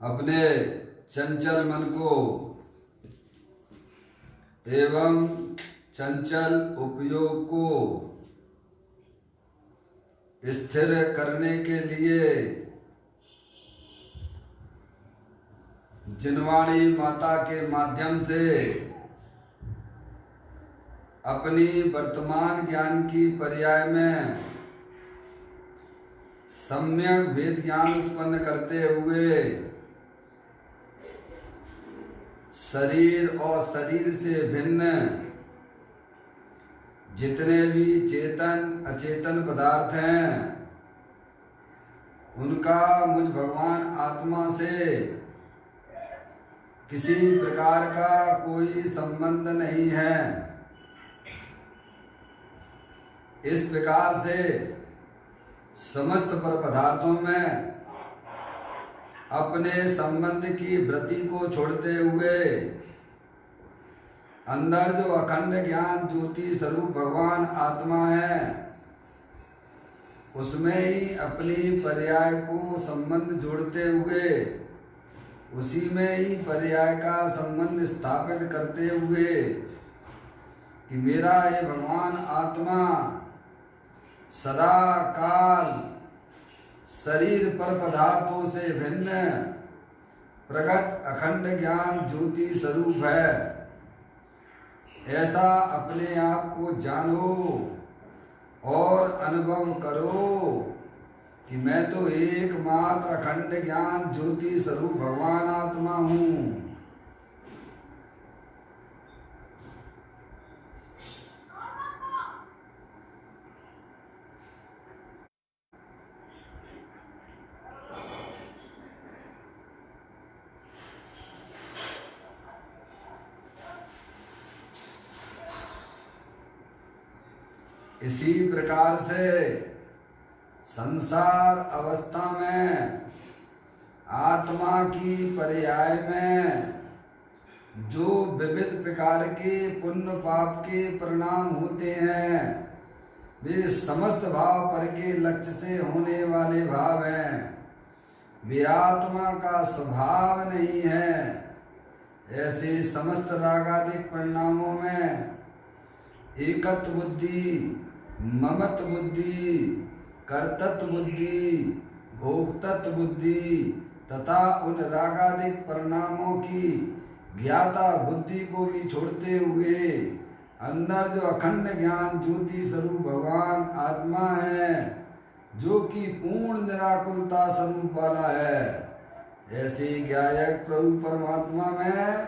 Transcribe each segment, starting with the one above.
अपने चंचल मन को एवं चंचल उपयोग को स्थिर करने के लिए जिनवाणी माता के माध्यम से अपनी वर्तमान ज्ञान की पर्याय में सम्यक वेद ज्ञान उत्पन्न करते हुए शरीर और शरीर से भिन्न जितने भी चेतन अचेतन पदार्थ हैं उनका मुझ भगवान आत्मा से किसी प्रकार का कोई संबंध नहीं है। इस प्रकार से समस्त पर पदार्थों में अपने संबंध की वृत्ति को छोड़ते हुए अंदर जो अखंड ज्ञान ज्योति स्वरूप भगवान आत्मा है उसमें ही अपनी पर्याय को संबंध जोड़ते हुए उसी में ही पर्याय का संबंध स्थापित करते हुए कि मेरा ये भगवान आत्मा सदा काल शरीर पर पदार्थों से भिन्न प्रकट अखंड ज्ञान ज्योति स्वरूप है। ऐसा अपने आप को जानो और अनुभव करो कि मैं तो एकमात्र अखंड ज्ञान ज्योति स्वरूप भगवान आत्मा हूँ। इसी प्रकार से संसार अवस्था में आत्मा की पर्याय में जो विविध प्रकार के पुण्य पाप के परिणाम होते हैं वे समस्त भाव पर के लक्ष्य से होने वाले भाव हैं। वे आत्मा का स्वभाव नहीं है। ऐसे समस्त रागादिक परिणामों में एकत्व बुद्धि, ममत्व बुद्धि, कर्तत्व बुद्धि, भोक्तत्व बुद्धि तथा उन रागादिक परिणामों की ज्ञाता बुद्धि को भी छोड़ते हुए अंदर जो अखंड ज्ञान ज्योति स्वरूप भगवान आत्मा है जो कि पूर्ण निराकुलता स्वरूप वाला है। ऐसे ज्ञायक प्रभु परमात्मा में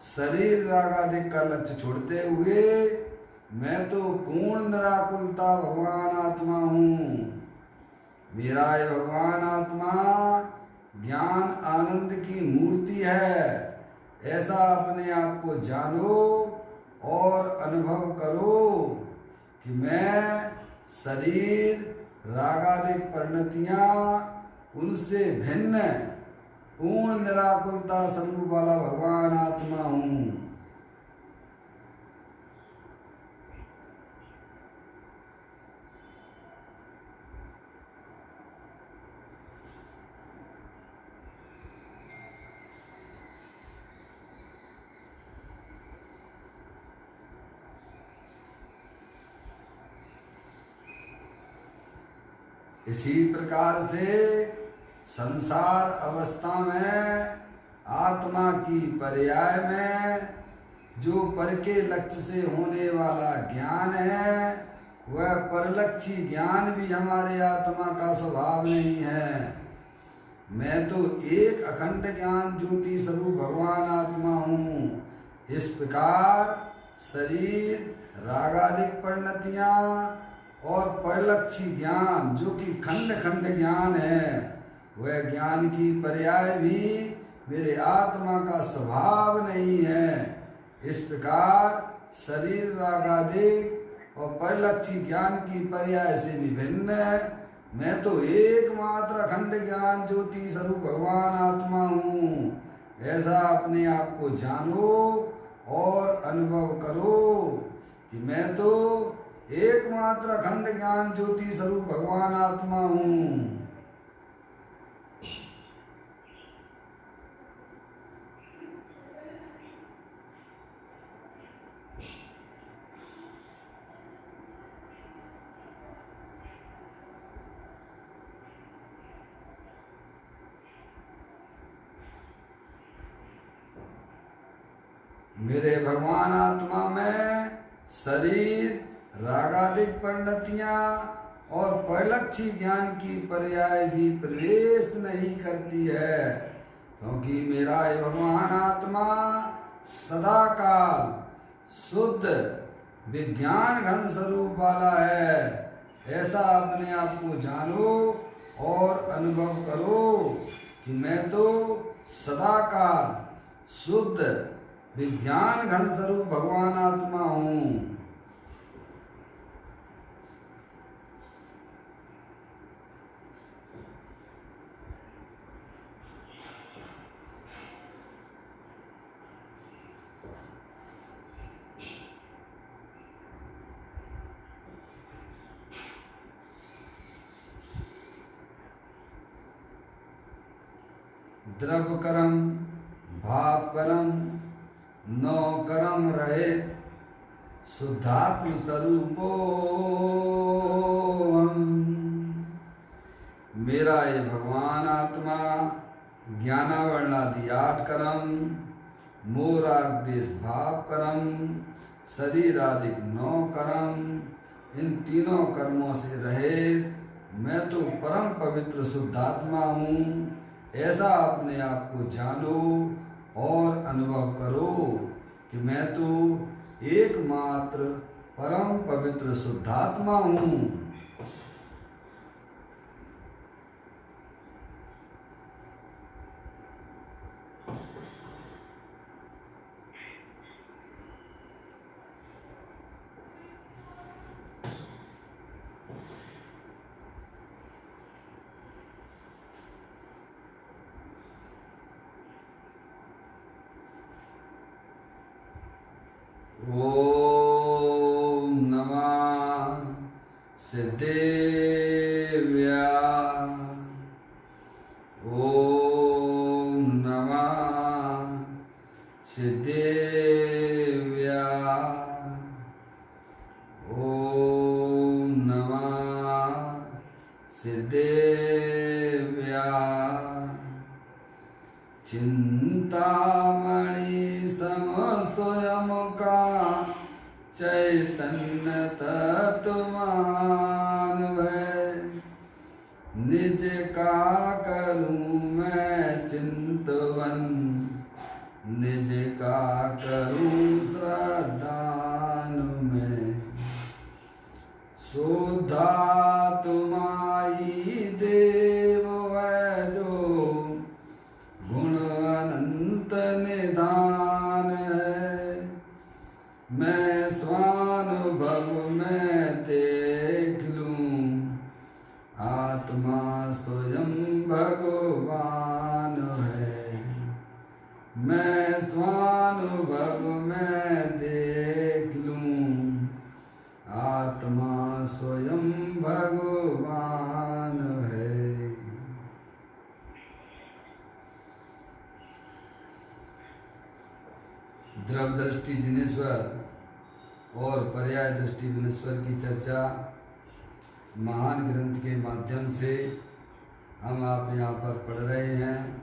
शरीर रागादिक का लक्ष्य छोड़ते हुए मैं तो पूर्ण निराकुलता भगवान आत्मा हूँ। मेरा ये भगवान आत्मा ज्ञान आनंद की मूर्ति है। ऐसा अपने आप को जानो और अनुभव करो कि मैं शरीर रागादिक परिणतियाँ उनसे भिन्न पूर्ण निराकुलता स्वरूप वाला भगवान आत्मा हूँ। इसी प्रकार से संसार अवस्था में आत्मा की पर्याय में जो पर के लक्ष्य से होने वाला ज्ञान है वह परलक्षी ज्ञान भी हमारे आत्मा का स्वभाव नहीं है। मैं तो एक अखंड ज्ञान ज्योति स्वरूप भगवान आत्मा हूँ। इस प्रकार शरीर रागादिक परिणतियाँ और परलक्षी ज्ञान जो कि खंड खंड ज्ञान है वह ज्ञान की पर्याय भी मेरे आत्मा का स्वभाव नहीं है। इस प्रकार शरीर रागादिक और परलक्षी ज्ञान की पर्याय से भी भिन्न मैं तो एकमात्र अखंड ज्ञान ज्योति स्वरूप भगवान आत्मा हूँ। ऐसा अपने आप को जानो और अनुभव करो कि मैं तो एकमात्र अखंड ज्ञान ज्योति स्वरूप भगवान आत्मा हूँ। मेरे भगवान आत्मा में शरीर, रागादिक परिणतियां और परिलक्षी ज्ञान की पर्याय भी प्रवेश नहीं करती है, क्योंकि मेरा ये भगवान आत्मा सदा काल शुद्ध विज्ञान घन स्वरूप वाला है। ऐसा अपने आप को जानो और अनुभव करो कि मैं तो सदा काल शुद्ध विज्ञान घन स्वरूप भगवान आत्मा हूँ। द्रव्य कर्म, भाव कर्म, नौ कर्म रहे शुद्धात्म स्वरूपो हम। मेरा ये भगवान आत्मा ज्ञानावर्णादि 8 कर्म, मोरादेश भाव कर्म, शरीर आदि 9 कर्म, इन तीनों कर्मों से रहित मैं तो परम पवित्र शुद्धात्मा हूँ। ऐसा अपने आप को जानो और अनुभव करो कि मैं तो एकमात्र परम पवित्र शुद्धात्मा हूँ। ओम नमः सिद्धेव्या। ओम नमः सिद्धेव्या। ओम नमः सिद्धेव्या। चिंतामणि समस्वयं का चैतन्य तत्वमान है। निज का करूं मैं चिंतवन, निज का करूं श्रद्धान में। शुद्धात्माई देव है जो गुण अनंत निधान है। मैं स्वानुभव में देख लूं आत्मा स्वयं भगवान है। मैं स्वानुभव में देख लूं आत्मा स्वयं भगवान है। द्रव्य दृष्टि जिनेश्वर और पर्याय दृष्टि विनेश्वर की चर्चा महान ग्रंथ के माध्यम से हम आप यहाँ पर पढ़ रहे हैं।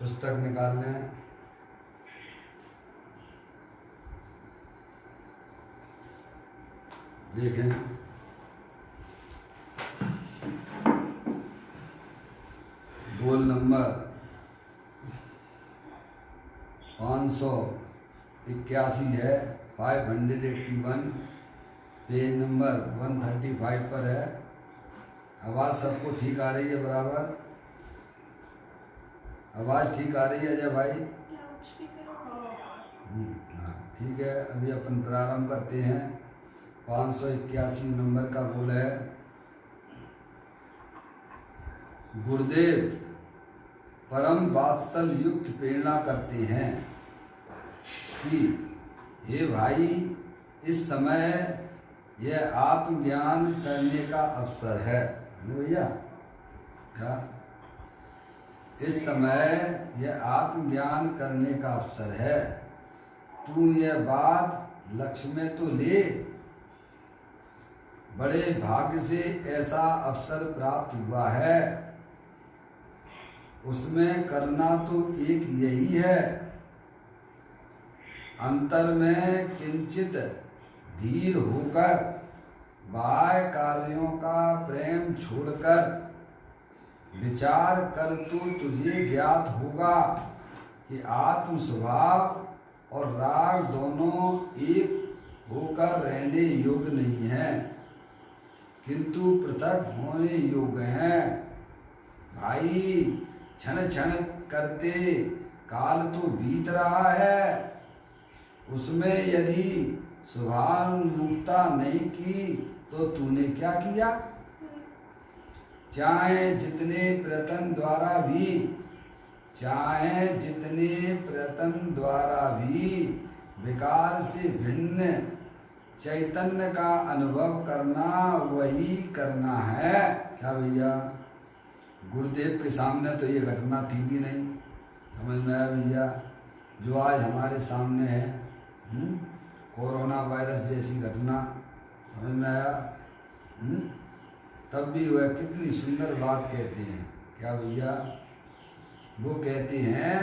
पुस्तक निकाल लें। देखें, गोल नंबर 581 है, 581, पेज नंबर 135 पर है। आवाज़ सबको ठीक आ रही है? बराबर आवाज़ ठीक आ रही है अजय भाई? हाँ ठीक है। अभी अपन प्रारंभ करते हैं। 581 नंबर का बोल है, गुरुदेव परम वात्सल युक्त प्रेरणा करते हैं कि हे भाई, इस समय यह आत्मज्ञान करने का अवसर है। भैया क्या? इस समय यह आत्मज्ञान करने का अवसर है। तू यह बात लक्ष्य में तो ले। बड़े भाग्य से ऐसा अवसर प्राप्त हुआ है। उसमें करना तो एक यही है, अंतर में किंचित धीर होकर बाह्य कार्यों का प्रेम छोड़कर विचार कर तो तुझे ज्ञात होगा कि आत्म स्वभाव और राग दोनों एक होकर रहने योग्य नहीं है, किंतु पृथक होने योग्य हैं। भाई, क्षण क्षण करते काल तो बीत रहा है, उसमें यदि स्वभावमुक्ता नहीं की तो तूने क्या किया? चाहे जितने प्रयत्न द्वारा भी विकार से भिन्न चैतन्य का अनुभव करना वही करना है। क्या भैया? गुरुदेव के सामने तो ये घटना थी भी नहीं, समझ में आया भैया? जो आज हमारे सामने है, कोरोना वायरस जैसी घटना, समझ में आया? तब भी वह कितनी सुंदर बात कहते हैं। क्या भैया? वो कहते हैं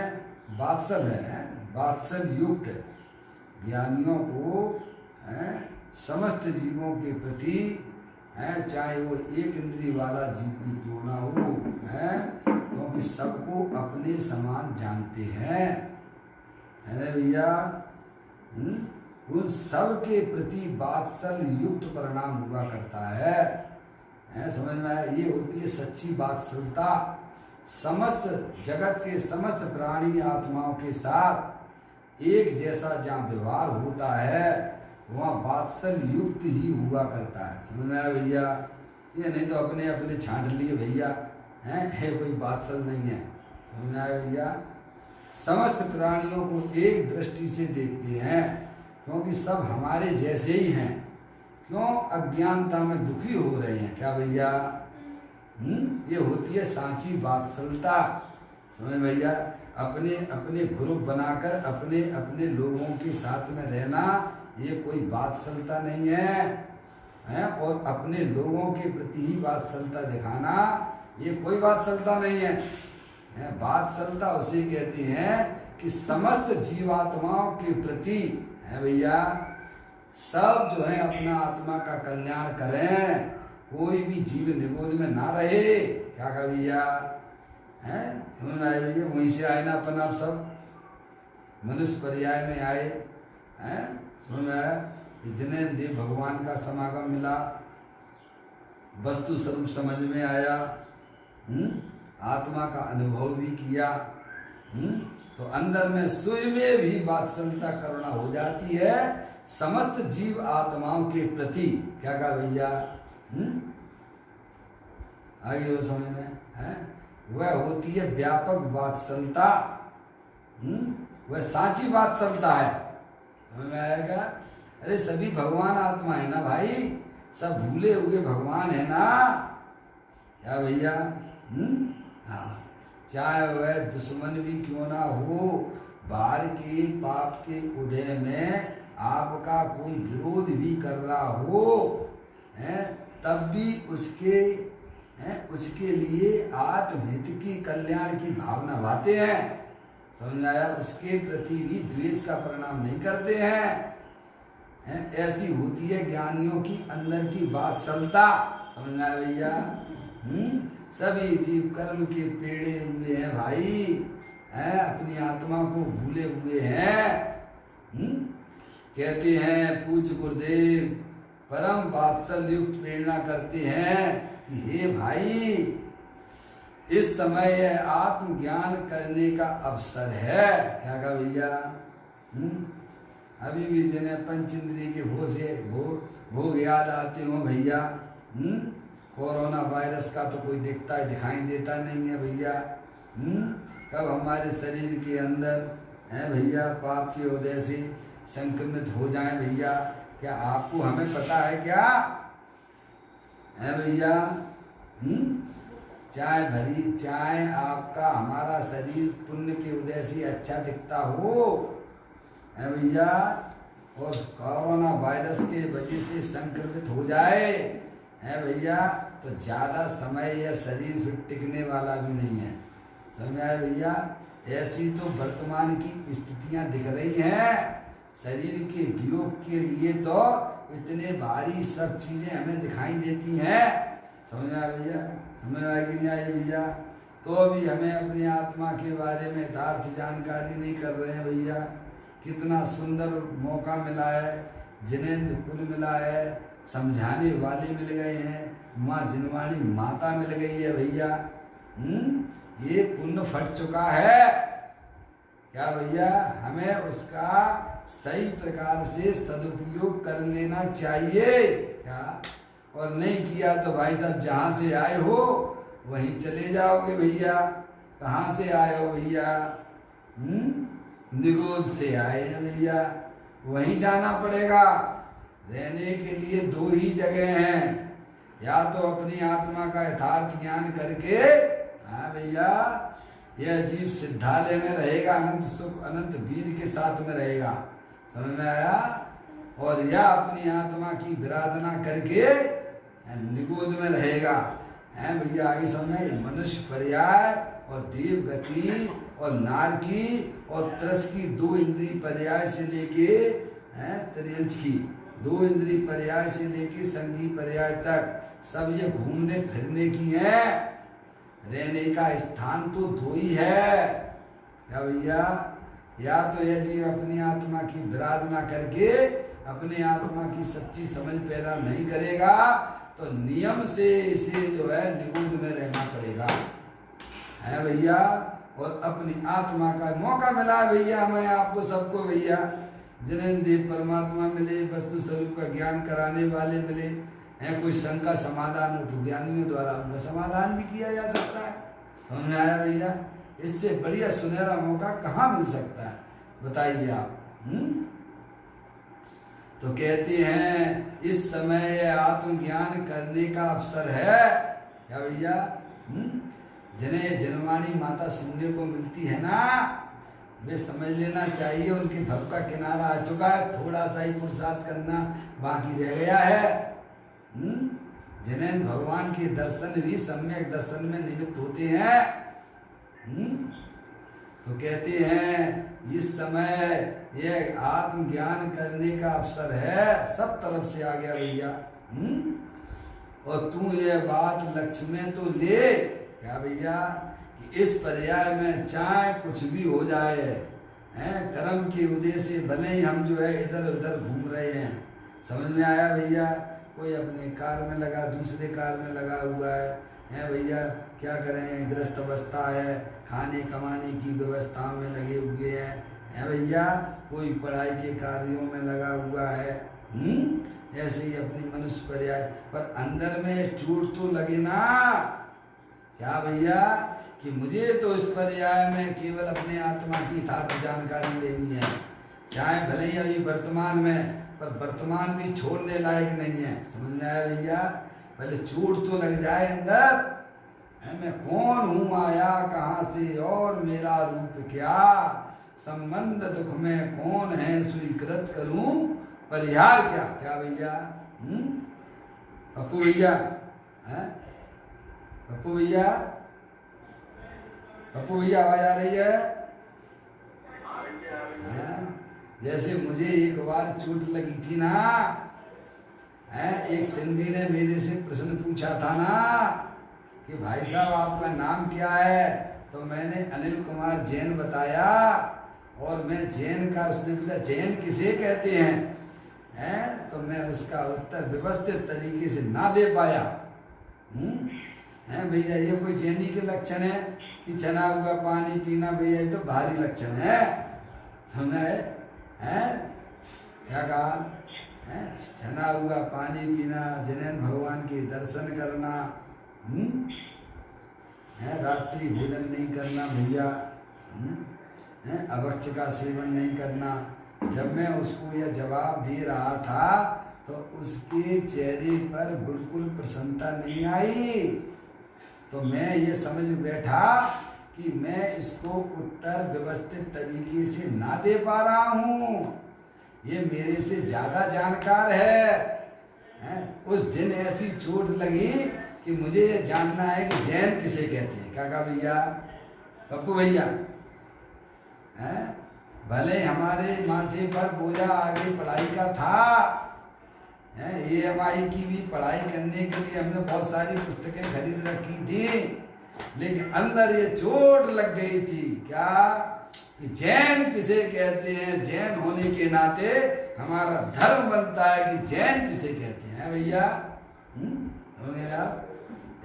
वात्सल है, वात्सल युक्त ज्ञानियों को समस्त जीवों के प्रति चाहे वो एक इंद्रिय वाला जीव भी क्यों ना हो, क्योंकि सबको अपने समान जानते हैं, है ना भैया? उन सब के प्रति वात्सल युक्त परिणाम हुआ करता है, समझ में आया? ये होती है सच्ची वात्सलता। समस्त जगत के समस्त प्राणी आत्माओं के साथ एक जैसा जहाँ व्यवहार होता है वहाँ वात्सल युक्त ही हुआ करता है, समझ में आया भैया? ये नहीं तो अपने अपने छांट लिए भैया, है कोई वात्सल नहीं है, समझ में आया भैया? समस्त प्राणियों को एक दृष्टि से देखते हैं, क्योंकि सब हमारे जैसे ही हैं। क्यों? अज्ञानता में दुखी हो रहे हैं। क्या भैया? ये होती है सांची वात्सलता, समझ भैया? अपने अपने ग्रुप बनाकर अपने अपने लोगों के साथ में रहना ये कोई वात्सलता नहीं है, और अपने लोगों के प्रति ही वात्सलता दिखाना ये कोई वात्सलता नहीं है। वात्सलता उसे कहते हैं कि समस्त जीवात्माओं के प्रति, है भैया, सब जो है अपना आत्मा का कल्याण करें, कोई भी जीव निगोद में ना रहे। क्या कहा भैया? समझ में आए भैया? वहीं से आए ना अपन आप सब, मनुष्य पर्याय में आए, समझ में आया? जिन्हें देव भगवान का समागम मिला, वस्तु स्वरूप समझ में आया, आत्मा का अनुभव भी किया, तो अंदर में स्वयं में भी वात्सलता करुणा हो जाती है समस्त जीव आत्माओं के प्रति। क्या कहा भैया? आगे वो समझ में है? वह होती है व्यापक वात्सलता, वह सांची वात्सलता है, समझ में आएगा? अरे सभी भगवान आत्मा है ना भाई, सब भूले हुए भगवान है ना। क्या भैया? हाँ, चाहे वह दुश्मन भी क्यों ना हो, बाहर के पाप के उदय में आपका कोई विरोध भी कर रहा हो, तब भी उसके लिए आत्महित की कल्याण की भावना भाते हैं, समझ में आया? उसके प्रति भी द्वेष का परिणाम नहीं करते हैं। ऐसी होती है ज्ञानियों की अंदर की वात्सलता, समझ में आया भैया? सभी जीव कर्म के पेड़े हुए हैं भाई, अपनी आत्मा को भूले हुए हैं। कहते हैं पूज्य गुरुदेव परम वात्सल युक्त प्रेरणा करते हैं कि हे भाई, इस समय आत्मज्ञान करने का अवसर है। क्या कहा भैया? अभी भी जिन्हें पंच इंद्रिय के भोग याद आते हो भैया, कोरोना वायरस का तो कोई दिखाई देता नहीं है भैया। कब हमारे शरीर के अंदर है भैया पाप के उदय से संक्रमित हो जाए भैया, क्या आपको हमें पता है क्या? है भैया? चाहे आपका हमारा शरीर पुण्य के उदय से अच्छा दिखता हो, है भैया, और कोरोना वायरस के वजह से संक्रमित हो जाए, है भैया, तो ज़्यादा समय यह शरीर फिर टिकने वाला भी नहीं है, समझ में आया भैया? ऐसी तो वर्तमान की स्थितियां दिख रही हैं। शरीर के वियोग के लिए तो इतने भारी सब चीजें हमें दिखाई देती हैं। समझ में आया भैया? समझ में आया कि नहीं आई भैया? तो अभी हमें अपनी आत्मा के बारे में यथार्थ जानकारी नहीं कर रहे हैं भैया। कितना सुंदर मौका मिला है, जिनेंद्र कुल मिला है, समझाने वाले मिल गए हैं, माँ जिनवाणी माता मिल गई है भैया। ये पुण्य फट चुका है क्या भैया? हमें उसका सही प्रकार से सदुपयोग कर लेना चाहिए क्या? और नहीं किया तो भाई साहब जहाँ से आए हो वहीं चले जाओगे भैया। कहाँ से आए हो भैया? निगोद से आए हैं भैया, वहीं जाना पड़ेगा। रहने के लिए दो ही जगह हैं, या तो अपनी आत्मा का यथार्थ ज्ञान करके, हाँ भैया, यह जीव सिद्धालय में रहेगा, अनंत सुख अनंत वीर के साथ में रहेगा। समझ में आया? और या अपनी आत्मा की विराधना करके निगोद में रहेगा। है भैया? आगे समझ में? मनुष्य पर्याय और देव गति और नारकी और त्रस की दो इंद्रिय पर्याय से लेके त्रियंच की दो इंद्रिय पर्याय से लेके संगी पर्याय तक सब ये घूमने फिरने की है। रहने का स्थान तो दो ही है क्या भैया? या तो यह जीव अपनी आत्मा की विराधना करके अपने आत्मा की सच्ची समझ पैदा नहीं करेगा तो नियम से इसे जो है निगोद में रहना पड़ेगा, है भैया। और अपनी आत्मा का मौका मिला है भैया हमें, आपको सबको भैया। जिन्हें देव परमात्मा मिले, वस्तु स्वरूप का ज्ञान कराने वाले मिले हैं, कोई शंका समाधान हो तो ज्ञानियों द्वारा उनका समाधान भी किया जा सकता है। समझ में आया भैया? इससे बढ़िया सुनहरा मौका कहाँ मिल सकता है बताइए आप? तो कहते हैं इस समय आत्मज्ञान करने का अवसर है क्या भैया? जिन्हें जिनवाणी माता सुनने को मिलती है ना, वे समझ लेना चाहिए उनके भव का किनारा आ चुका है, थोड़ा सा ही पुरुषार्थ करना बाकी रह गया है। जिन्हें भगवान के दर्शन भी सम्यक दर्शन में निमित्त होते हैं। तो कहते हैं इस समय यह आत्मज्ञान करने का अवसर है, सब तरफ से आ गया भैया। और तू ये बात लक्ष्य में तो ले क्या भैया कि इस पर्याय में चाहे कुछ भी हो जाए, हैं कर्म के उदय से भले ही हम जो है इधर उधर घूम रहे हैं। समझ में आया भैया? कोई अपने कार में लगा, दूसरे कार में लगा हुआ है भैया, क्या करें, गृहस्थ अवस्था है, खाने कमाने की व्यवस्थाओं में लगे हुए हैं भैया। कोई पढ़ाई के कार्यों में लगा हुआ है। ऐसे ही अपनी मनुष्य पर्याय पर अंदर में चोट तो लगे ना क्या भैया कि मुझे तो इस पर्याय में केवल अपने आत्मा की यथार्थ जानकारी लेनी है, चाहे भले ही अभी वर्तमान में, पर वर्तमान भी छोड़ने लायक नहीं है। समझ में आया भैया? पहले चोट तो लग जाए अंदर, मैं कौन हूँ, आया कहाँ से और मेरा रूप क्या, संबंध दुख में कौन है, स्वीकृत करूं परिहार क्या क्या भैया? पप्पू भैया, पप्पू भैया, पप्पू भैया आवाज आ रही है? जैसे मुझे एक बार चोट लगी थी ना, एक सिंधी ने मेरे से प्रश्न पूछा था ना कि भाई साहब आपका नाम क्या है, तो मैंने अनिल कुमार जैन बताया। और मैं जैन का, उसने पूछा जैन किसे कहते हैं, तो मैं उसका उत्तर व्यवस्थित तरीके से ना दे पाया। भैया ये कोई जैनी के लक्षण है कि छना हुआ पानी पीना, भैया ये तो भारी लक्षण है। समझा है? क्या कहा? छना हुआ पानी पीना, जिन्हें भगवान के दर्शन करना, रात्रि भोजन नहीं करना भैया, अभक्ष का सेवन नहीं करना। जब मैं उसको यह जवाब दे रहा था तो उसके चेहरे पर बिल्कुल प्रसन्नता नहीं आई। तो मैं ये समझ बैठा कि मैं इसको उत्तर व्यवस्थित तरीके से ना दे पा रहा हूँ, ये मेरे से ज़्यादा जानकार है। उस दिन ऐसी चोट लगी कि मुझे जानना है कि जैन किसे कहते हैं। क्या कहा भैया? पप्पू भैया हैं, भले हमारे माथे पर बोझा आगे पढ़ाई का था, EMI की भी पढ़ाई करने के लिए हमने बहुत सारी पुस्तकें खरीद रखी थी, लेकिन अंदर ये चोट लग गई थी क्या कि जैन किसे कहते हैं। जैन होने के नाते हमारा धर्म बनता है कि जैन किसे कहते हैं भैया।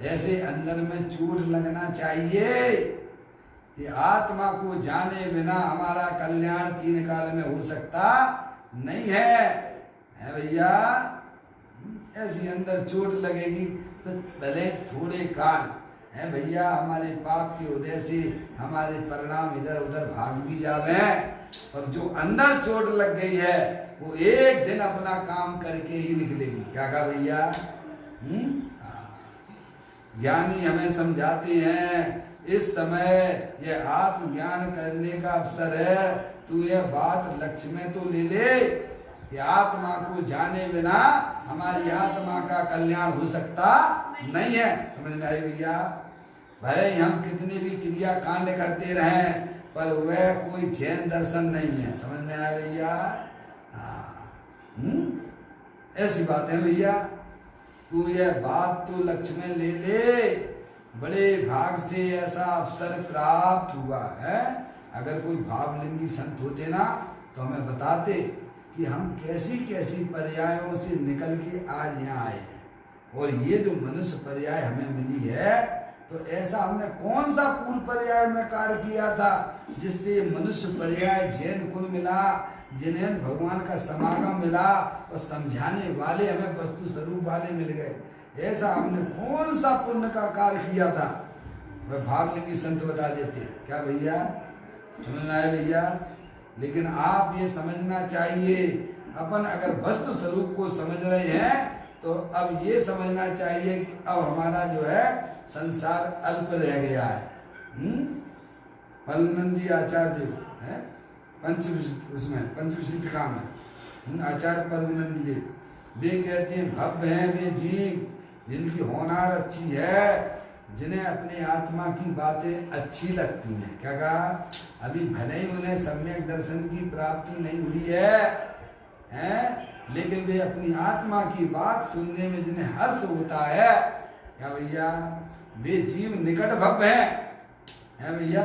ऐसे अंदर में चोट लगना चाहिए कि आत्मा को जाने बिना हमारा कल्याण 3 काल में हो सकता नहीं है भैया। ऐसी अंदर चोट लगेगी तो भले थोड़े काल है भैया, हमारे पाप के उदय से हमारे परिणाम इधर उधर भाग भी जावे, और जो अंदर चोट लग गई है वो एक दिन अपना काम करके ही निकलेगी। क्या कहा भैया? ज्ञानी हमें समझाते हैं इस समय यह आत्मज्ञान करने का अवसर है, तू यह बात लक्ष्य में तो ले ले कि आत्मा को जाने बिना हमारी आत्मा का कल्याण हो सकता नहीं है। समझ में आई भैया? भले हम कितने भी क्रिया कांड करते रहें पर वह कोई जैन दर्शन नहीं है। समझ में आया भैया? ऐसी बात है भैया। तू यह बात तो लक्ष्य में ले ले, बड़े भाग से ऐसा अवसर प्राप्त हुआ है। अगर कोई भावलिंगी संत होते ना तो हमें बताते कि हम कैसी कैसी पर्यायों से निकल के आज यहाँ आए हैं, और ये जो मनुष्य पर्याय हमें मिली है तो ऐसा हमने कौन सा पूर्व पर्याय में कार्य किया था जिससे मनुष्य पर्याय जैन कुल मिला, जिन्हें भगवान का समागम मिला और समझाने वाले हमें वस्तु स्वरूप वाले मिल गए। ऐसा हमने कौन सा पुण्य का कार्य किया था, वह भावलिंगी संत बता देते। क्या भैया? समझ में आया भैया? लेकिन आप ये समझना चाहिए, अपन अगर वस्तु स्वरूप को समझ रहे हैं तो अब ये समझना चाहिए कि अब हमारा जो है संसार अल्प रह गया है। परमनंदी आचार्य देव है पंचविशिष्ट काम है, आचार्य परमनंदी देव, वे कहते हैं भव्य हैं वे जीव जिनकी होनार अच्छी है, जिन्हें अपनी आत्मा की बातें अच्छी लगती हैं। क्या कहा? अभी भले ही उन्हें सम्यक दर्शन की प्राप्ति नहीं हुई है, लेकिन वे अपनी आत्मा की बात सुनने में जिन्हें हर्ष होता है। क्या भैया? वे जीव निकट भव्य हैं भैया,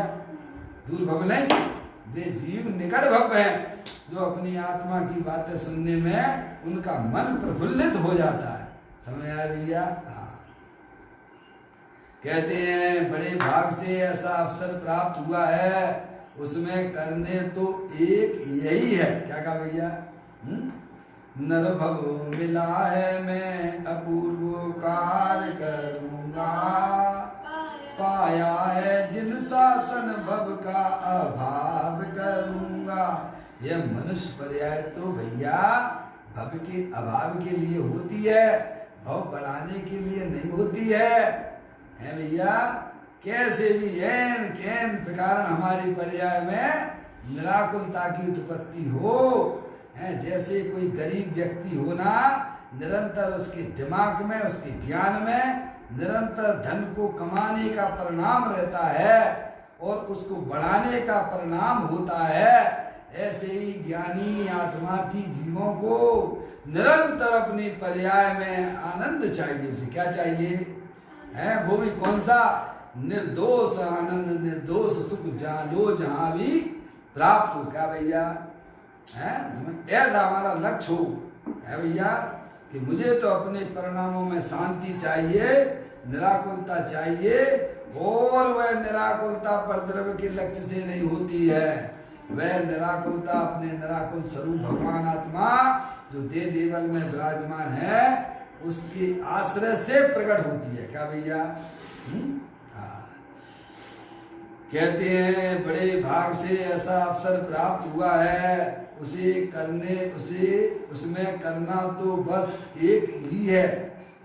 दूर भव्य नहीं, वे जीव निकट भव्य हैं जो अपनी आत्मा की बातें सुनने में उनका मन प्रफुल्लित हो जाता है। समझ आया भैया? कहते हैं बड़े भाग से ऐसा अवसर प्राप्त हुआ है, उसमें करने तो एक यही है। क्या कहा भैया? नरभव मिला है मैं अपूर्व कार्य करूंगा, पाया है जिन शासन भव का अभाव करूंगा। यह मनुष्य पर्याय तो भैया भव के अभाव के लिए होती है, भव बढ़ाने के लिए नहीं होती है भैया। कैसे भी एन कैन प्रकार हमारी पर्याय में निराकुलता की उत्पत्ति हो, जैसे कोई गरीब व्यक्ति होना, निरंतर उसके दिमाग में उसके ज्ञान में निरंतर धन को कमाने का परिणाम रहता है और उसको बढ़ाने का परिणाम होता है, ऐसे ही ज्ञानी आत्मार्थी जीवों को निरंतर अपनी पर्याय में आनंद चाहिए। उसे क्या चाहिए वो भी कौन सा? निर्दोष आनंद, निर्दोष सुख जानो जहां भी प्राप्त हो। क्या भैया? ऐसा हमारा लक्ष्य हो भैया कि मुझे तो अपने परिणामों में शांति चाहिए, निराकुलता चाहिए, और वह निराकुलता परद्रव्य के लक्ष्य से नहीं होती है। वह निराकुलता अपने निराकुल स्वरूप भगवान आत्मा जो देव देवल में विराजमान है उसके आश्रय से प्रकट होती है। क्या भैया? कहते हैं बड़े भाग से ऐसा अवसर प्राप्त हुआ है, उसमें करना तो बस एक ही है,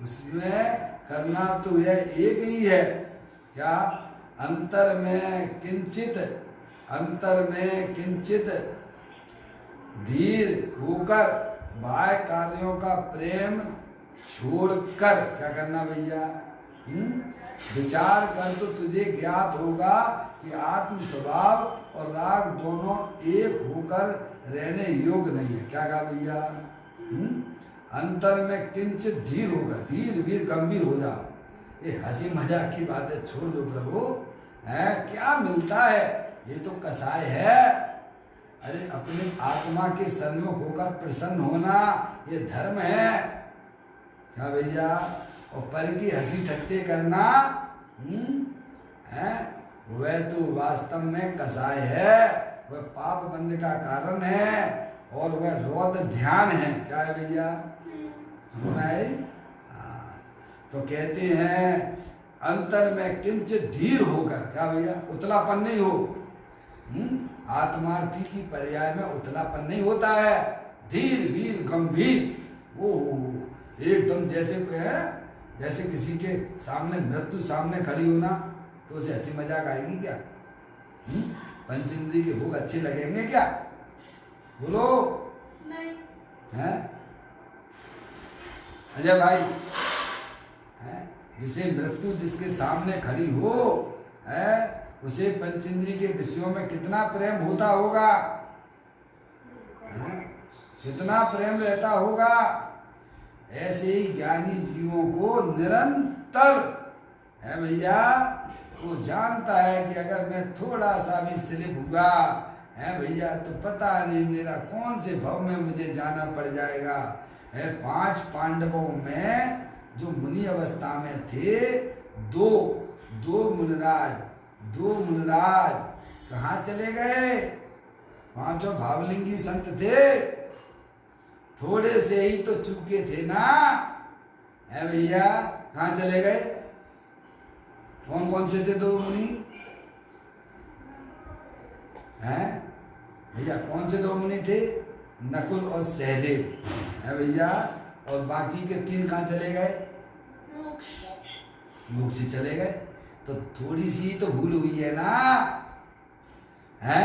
उसमें करना तो यह एक ही है। क्या? अंतर में किंचित धीर होकर बाह्य कार्यों का प्रेम छोड़कर क्या करना भैया? विचार कर तो तुझे ज्ञात होगा कि आत्म स्वभाव और राग दोनों एक होकर रहने योग्य नहीं है। क्या कहा भैया? अंतर में किंचित धीर होगा, धीर वीर गंभीर हो जाओ। ये हंसी मजाक की बातें छोड़ दो प्रभु, है क्या मिलता है? ये तो कसाय है। अरे अपने आत्मा के सन्मुख होकर प्रसन्न होना ये धर्म है। क्या भैया? और पर की हंसी ठट्टे करना है वह तो वास्तव में कसाय है, वह पाप बंद का कारण है और वह रौद्र ध्यान है। क्या है भैया? तो कहते हैं अंतर में किंचित धीर होकर, क्या भैया? उतलापन नहीं हो। आत्मार्थी की पर्याय में उतलापन नहीं होता है, धीर वीर गंभीर। वो एकदम जैसे है, जैसे किसी के सामने मृत्यु सामने खड़ी होना तो उसे हंसी मजाक आएगी क्या? पंचेंद्रिय के भोग अच्छे लगेंगे क्या? बोलो नहीं है अजय भाई? है जिसे मृत्यु जिसके सामने खड़ी हो है उसे पंचेंद्रिय के विषयों में कितना प्रेम होता होगा, कितना प्रेम रहता होगा। ऐसे ही ज्ञानी जीवों को निरंतर है भैया, वो जानता है कि अगर मैं थोड़ा सा भी स्लिप हुआ है भैया तो पता नहीं मेरा कौन से भव में मुझे जाना पड़ जाएगा। है 5 पांडवों में जो मुनि अवस्था में थे, दो मुनिराज कहाँ चले गए? 5 भावलिंगी संत थे, थोड़े से ही तो चुके थे ना है भैया। कहाँ चले गए? कौन कौन से थे 2 मुनि? हैं भैया कौन से 2 मुनि थे? नकुल और सहदेव है भैया। और बाकी के 3 कहाँ चले गए? मोक्ष चले गए। तो थोड़ी सी तो भूल हुई है ना, है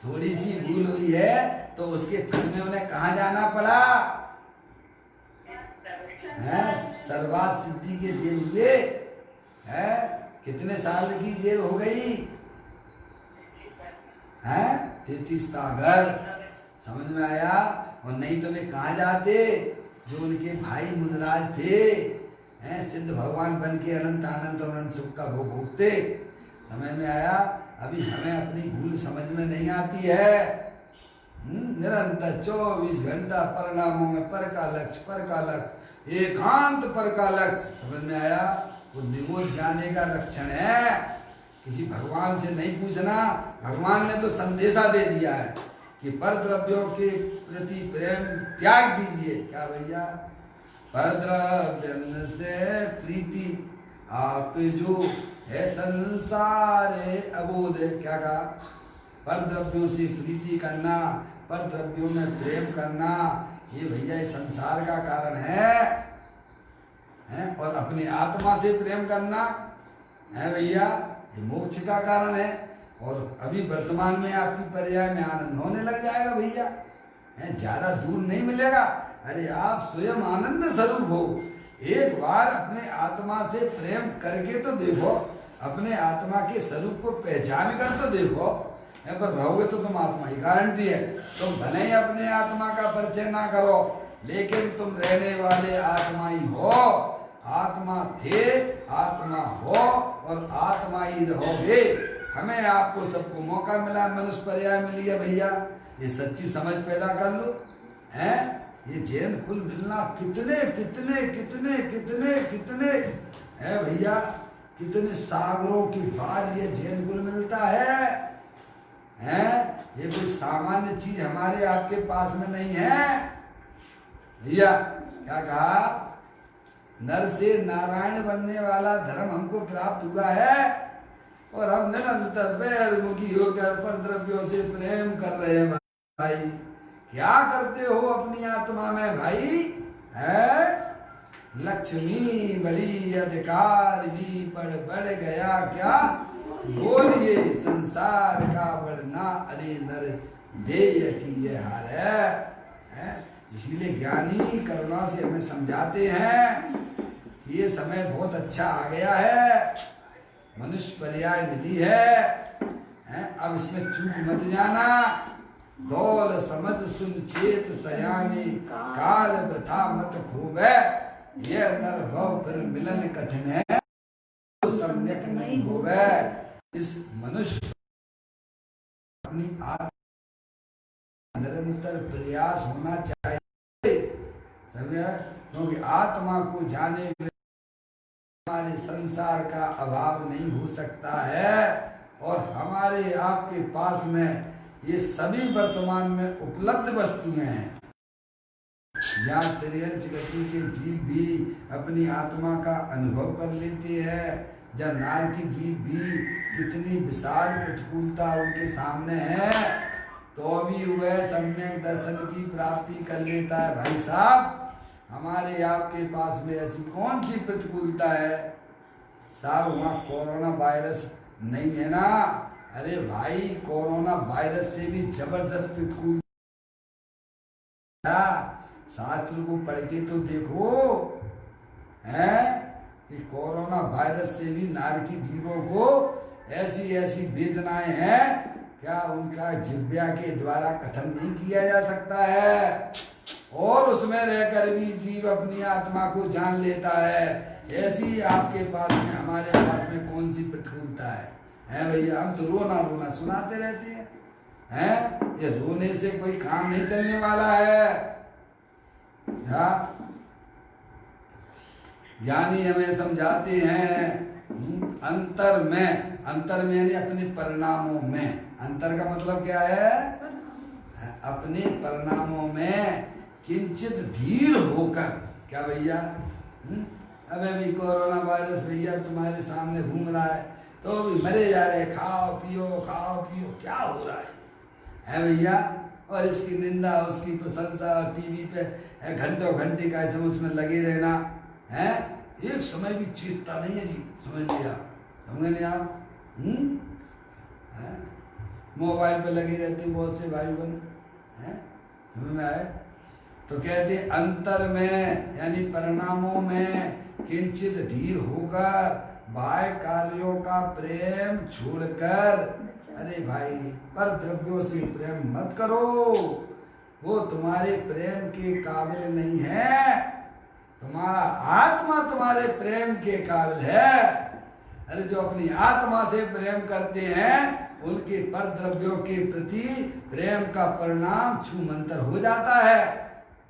थोड़ी सी भूल हुई है तो उसके फल में उन्हें कहाँ जाना पड़ा? है सर्वात सिद्धि के जेल हुए। है कितने साल की जेल हो गई? है 33 सागर। समझ में आया? और नहीं तो वे कहाँ जाते? जो उनके भाई मुनराज थे हैं सिद्ध भगवान बन के अनंत आनंद और अनंत सुख का भोग भोगते। समझ में आया? अभी हमें अपनी भूल समझ में नहीं आती है। निरंतर 24 घंटा परिणामों में पर का लक्ष्य एकांत पर का लक्ष्य। समझ में आया? वो निगोद जाने का लक्षण है। किसी भगवान से नहीं पूछना, भगवान ने तो संदेशा दे दिया है कि पर द्रव्यों के प्रति प्रेम त्याग दीजिए। क्या भैया? पर द्रव्य से प्रीति आप जो है संसार अबोध। क्या कहा? पर द्रव्यों से प्रीति करना, पर द्रव्यों में प्रेम करना, ये भैया संसार का कारण है। और अपनी आत्मा से प्रेम करना है भैया ये मोक्ष का कारण है। और अभी वर्तमान में आपकी पर्याय में आनंद होने लग जाएगा भैया, ज्यादा दूर नहीं मिलेगा। अरे आप स्वयं आनंद स्वरूप हो, एक बार अपने आत्मा से प्रेम करके तो देखो, अपने आत्मा के स्वरूप को पहचान कर तो देखो। पर रहोगे तो तुम आत्मा ही गारंटी है। तुम भले ही अपने आत्मा का परिचय ना करो, लेकिन तुम रहने वाले आत्मा ही हो। आत्मा थे, आत्मा हो और आत्मा ही रहोगे। हमें आपको सबको मौका मिला, मनुष्य पर्याय मिली है भैया, ये सच्ची समझ पैदा कर लो। हैं ये जैन कुल मिलना कितने कितने कितने कितने कितने है भैया, कितने सागरों के बाद ये जैन कुल मिलता है। ये कोई सामान्य चीज हमारे आपके पास में नहीं है भैया। क्या कहा? नर से नारायण बनने वाला धर्म हमको प्राप्त हुआ है और हम निरंतर बैरमुखी होकर पर द्रव्यों से प्रेम कर रहे हैं भाई। क्या करते हो अपनी आत्मा में भाई? है लक्ष्मी बड़ी अधिकार भी बढ़ गया क्या? बोलिए संसार का बढ़ना अरे नर देय की ये हार है। इसीलिए ज्ञानी करुणा से हमें समझाते हैं ये समय बहुत अच्छा आ गया है, मनुष्य पर्याय मिली है, अब इसमें चूक मत जाना। दौल समझ सुन चेत सयानी, काल वृथा मत खूबे, ये नर भव फिर मिलन कठिन है, तो सम्यक नहीं होवे। इस मनुष्य अपनी निरंतर प्रयास होना चाहिए, समझे? क्योंकि आत्मा को जाने में हमारे संसार का अभाव नहीं हो सकता है, और हमारे आपके पास में ये सभी वर्तमान में उपलब्ध वस्तुएं हैं। यहाँ त्रियंच गति के जीव भी अपनी आत्मा का अनुभव कर लेते हैं, जब नारकी जीव भी कितनी विशाल प्रतिकूलता उनके सामने है, तो भी वह सम्यक दर्शन की प्राप्ति कर लेता है। भाई साहब, हमारे आपके पास में ऐसी कौन सी प्रतिकूलता है? साहब, वहाँ कोरोना वायरस नहीं है ना? अरे भाई, कोरोना वायरस से भी जबरदस्त प्रतिकूलता। शास्त्र को पढ़ के तो देखो, है कि कोरोना वायरस से भी नारकी जीवों को ऐसी ऐसी वेदनाएं हैं, क्या उनका जिह्वा के द्वारा कथन नहीं किया जा सकता है? और उसमें रहकर भी जीव अपनी आत्मा को जान लेता है। ऐसी आपके पास में, हमारे पास में कौन सी प्रतिकूलता है? हैं भैया, हम तो रोना रोना सुनाते रहते हैं, ये रोने से कोई काम नहीं चलने वाला है। ज्ञानी हमें समझाते हैं, अंतर में यानी अपने परिणामों में। अंतर का मतलब क्या है? अपने परिणामों में किंचित धीर होकर। क्या भैया? अबे भी कोरोना वायरस भैया तुम्हारे सामने घूम रहा है, तो भी मरे जा रहे, खाओ पियो, क्या हो रहा है भैया? और इसकी निंदा, उसकी प्रशंसा, टीवी पे घंटों घंटे का इसमें उसमें लगे रहना है। एक समय भी चेतता नहीं है जी, समझ लिया? समझे नहीं आप? मोबाइल पे लगे रहते बहुत से भाई बहन, समझ में आए? तो कहते अंतर में यानी परिणामों में किंचित धीर होकर, बाह्य कार्यों का प्रेम छोड़कर। अरे भाई, पर द्रव्यों से प्रेम मत करो, वो तुम्हारे प्रेम के काबिल नहीं है, तुम्हारा आत्मा तुम्हारे प्रेम के काबिल है। अरे जो अपनी आत्मा से प्रेम करते हैं, उनके पर द्रव्यों के प्रति प्रेम का परिणाम छूमंतर हो जाता है।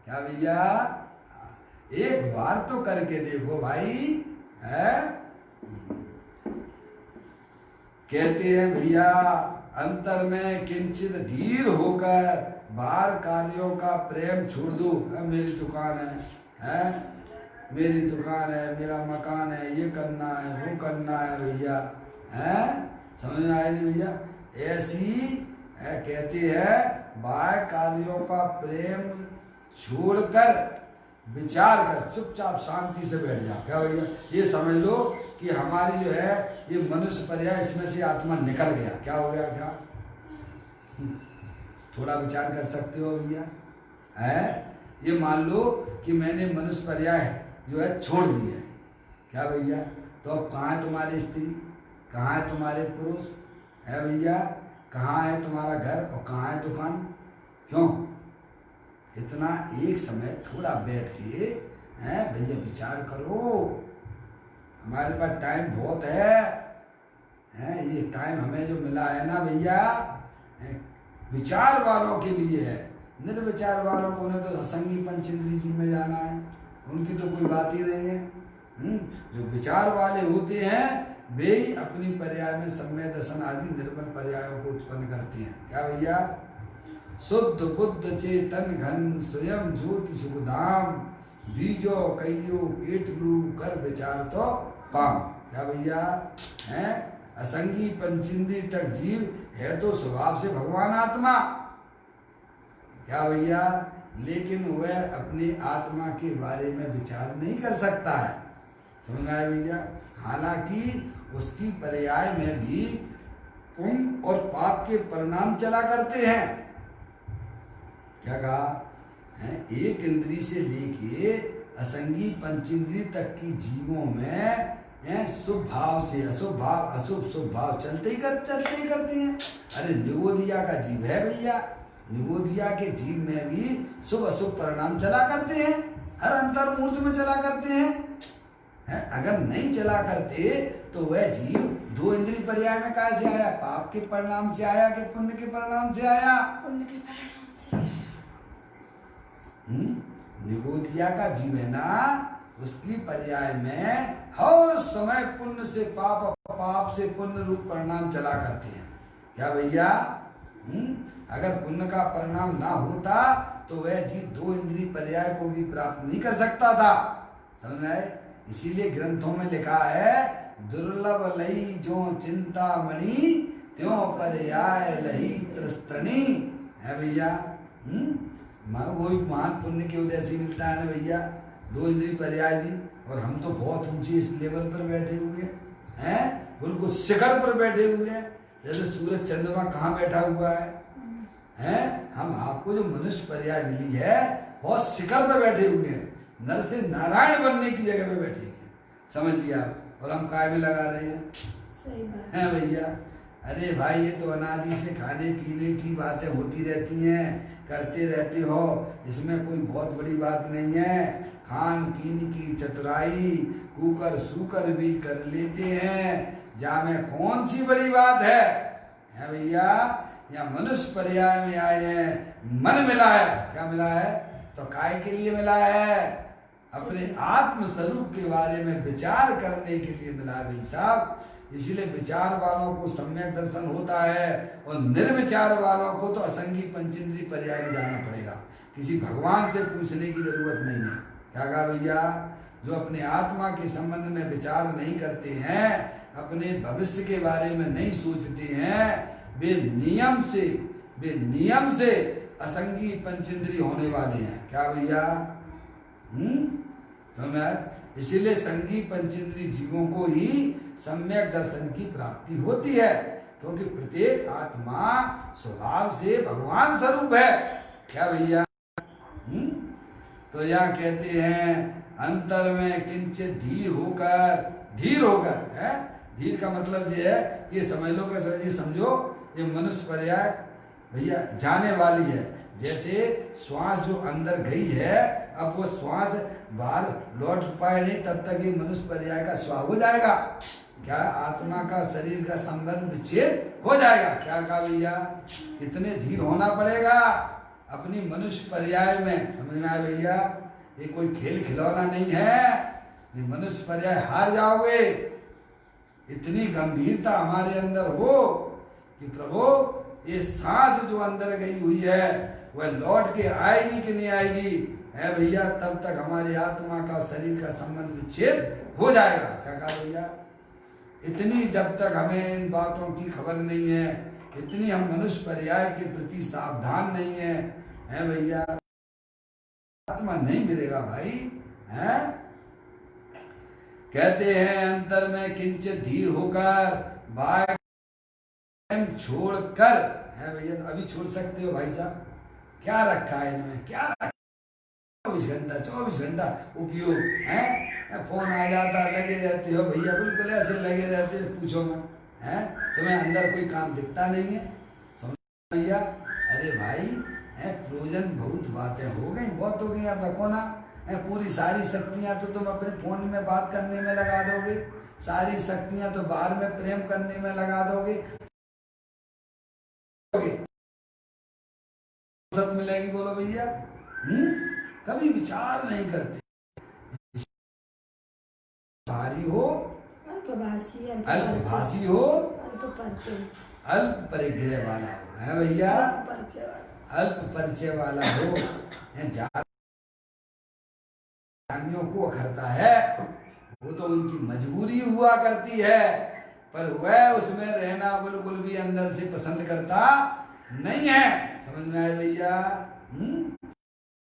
क्या भैया? एक बार तो करके देखो भाई, है? कहते हैं भैया, अंतर में किंचित धीर होकर बाहर कार्यों का प्रेम छोड़ दो। मेरी दुकान है, मेरी दुकान है, मेरा मकान है, ये करना है, वो करना है भैया, है? समझ में आया नहीं भैया? ऐसी कहते हैं, बाह्य कार्यों का प्रेम छोड़कर विचार कर चुपचाप शांति से बैठ जाओ। क्या भैया? ये समझ लो कि हमारी जो है ये मनुष्य पर्याय, इसमें से आत्मा निकल गया। क्या हो गया? क्या थोड़ा विचार कर सकते हो भैया? है ये मान लो कि मैंने मनुष्य पर्याय जो है छोड़ दी है। क्या भैया? तो अब कहाँ है तुम्हारी स्त्री, कहाँ है तुम्हारे पुरुष, है भैया? कहाँ है तुम्हारा घर और कहाँ है दुकान? क्यों? इतना एक समय थोड़ा बैठ के भैया विचार करो। हमारे पास टाइम बहुत है, ये टाइम हमें जो मिला है ना भैया, विचार वालों के लिए है। निर्विचार वालों को उन्हें तो असंगी पंचेंद्री जी में जाना है, उनकी तो कोई बात ही नहीं है। जो विचार वाले होते हैं वे ही अपनी पर्याय में सम्यक दर्शन आदि निर्मल पर्यायों को उत्पन्न करते हैं। क्या भैया? शुद्ध बुद्ध चेतन घन स्वयं ज्योति सुखधाम, बीजो कईयो केटलू कर विचार तो पाम। क्या भैया? हैं असंगी पंचिंदी तक जीव है तो स्वभाव से भगवान आत्मा। क्या भैया? लेकिन वह अपनी आत्मा के बारे में विचार नहीं कर सकता है। समझ में आया भैया? हालांकि उसकी पर्याय में भी पुण्य और पाप के परिणाम चला करते हैं। क्या कहा है? एक इंद्री से लेके असंगी पंचेंद्रिय तक की जीवों में शुभ भाव से अशुभ भाव, अशुभ शुभ भाव चलते ही करते हैं। अरे निगोदिया का जीव है भैया, निगोदिया के जीव में भी शुभ अशुभ परिणाम चला करते हैं, हर अंतर्मूर्त में चला करते हैं। अगर नहीं चला करते तो वह जीव दो इंद्रिय पर्याय में कहाँ से आया? पाप के परिणाम से आया कि पुण्य के परिणाम से आया? पुण्य के परिणाम से आया। निगोदिया का जीव है ना, उसकी पर्याय में हर समय पुण्य से पाप, पाप से पुण्य रूप परिणाम चला करते हैं। क्या भैया? अगर पुण्य का परिणाम ना होता तो वह जीव दो इंद्रिय पर्याय को भी प्राप्त नहीं कर सकता था। समझ में आए? इसीलिए ग्रंथों में लिखा है, दुर्लभ लही जो चिंता मणि त्यों पर्याय लही त्रस्तनी। है भैया? वही महान पुण्य के उदय से मिलता है ना भैया, दो इंद्रिय पर्याय भी। और हम तो बहुत ऊंचे इस लेवल पर बैठे हुए हैं, बिल्कुल शिखर पर बैठे हुए हैं, जैसे सूरज चंद्रमा कहाँ बैठा हुआ है। हम आपको जो मनुष्य पर्याय मिली है बहुत शिखर पर बैठे हुए हैं, नर से नारायण बनने की जगह पे बैठे हैं, समझिए आप। और हम काय में लगा रहे हैं। सही बात है भैया? अरे भाई ये तो अनादि से खाने पीने की बातें होती रहती हैं, करते रहते हो, इसमें कोई बहुत बड़ी बात नहीं है। खान पीन की चतुराई कुकर सूकर भी कर लेते हैं, जामे कौन सी बड़ी बात है भैया? या मनुष्य पर्याय में आए हैं, मन मिला है। क्या मिला है? तो काय के लिए मिला है? अपने आत्म स्वरूप के बारे में विचार करने के लिए मिला है भाई साहब। इसीलिए विचार वालों को सम्यक दर्शन होता है, और निर्विचार वालों को तो असंगी पंचेंद्रिय पर्याय में जाना पड़ेगा। किसी भगवान से पूछने की जरूरत नहीं है। क्या कहा भैया? जो अपने आत्मा के संबंध में विचार नहीं करते हैं, अपने भविष्य के बारे में नहीं सोचते हैं, वे नियम से असंगी पंचेंद्रिय होने वाले हैं। क्या भैया? समझ? इसीलिए संगी पंचेंद्रिय जीवों को ही सम्यक दर्शन की प्राप्ति होती है, क्योंकि प्रत्येक आत्मा स्वभाव से भगवान स्वरूप है। क्या भैया? तो यहाँ कहते हैं अंतर में किंचित धीर होकर है। धीर का मतलब ये है, ये समझ लो कि सर ये समझो, ये मनुष्य पर्याय भैया जाने वाली है। जैसे श्वास जो अंदर गई है, अब वो श्वास बाहर लौट पाए नहीं, तब तक ये मनुष्य पर्याय का स्वाह हो जाएगा। क्या आत्मा का शरीर का संबंध विच्छेद हो जाएगा? क्या कहा भैया? इतने धीर होना पड़ेगा अपनी मनुष्य पर्याय में। समझ में आया भैया? ये कोई खेल खिलौना नहीं है, ये मनुष्य पर्याय हार जाओगे। इतनी गंभीरता हमारे अंदर हो कि प्रभु ये सांस जो अंदर गई हुई है वह लौट के आएगी कि नहीं आएगी है भैया, तब तक हमारी आत्मा का शरीर का संबंध विच्छेद हो जाएगा। क्या कहा भैया? इतनी जब तक हमें इन बातों की खबर नहीं है, इतनी हम मनुष्य पर्याय के प्रति सावधान नहीं है भैया, आत्मा नहीं मिलेगा भाई। है कहते हैं अंतर में किंचित धीर होकर बाय छोड़कर है भैया। अभी छोड़ सकते हो भाई साहब? क्या रखा है इनमें? क्या रखा? 24 घंटा उपयोग है। फोन आ जाता, लगे रहते हो भैया, बिल्कुल ऐसे लगे रहते हो, पूछो मत। है तुम्हें अंदर कोई काम दिखता नहीं है? समझ भैया? अरे भाई प्रयोजन बहुत बातें हो गई, बहुत हो गई, आप रखो ना। पूरी सारी शक्तियां तो तुम अपने फोन में बात करने में लगा दोगे, सारी शक्तियां तो बाहर में प्रेम करने में लगा दोगे, फुर्सत मिलेगी? बोलो भैया। कभी विचार नहीं करते। भारी हो अल्पभाषी हो अल्प परिग्रह वाला हो, है भैया? अल्प परिचय वाला हो, जानियों को अखरता है, वो तो उनकी मजबूरी हुआ करती है, पर वह उसमें रहना बिल्कुल भी अंदर से पसंद करता नहीं है। समझ में आए भैया?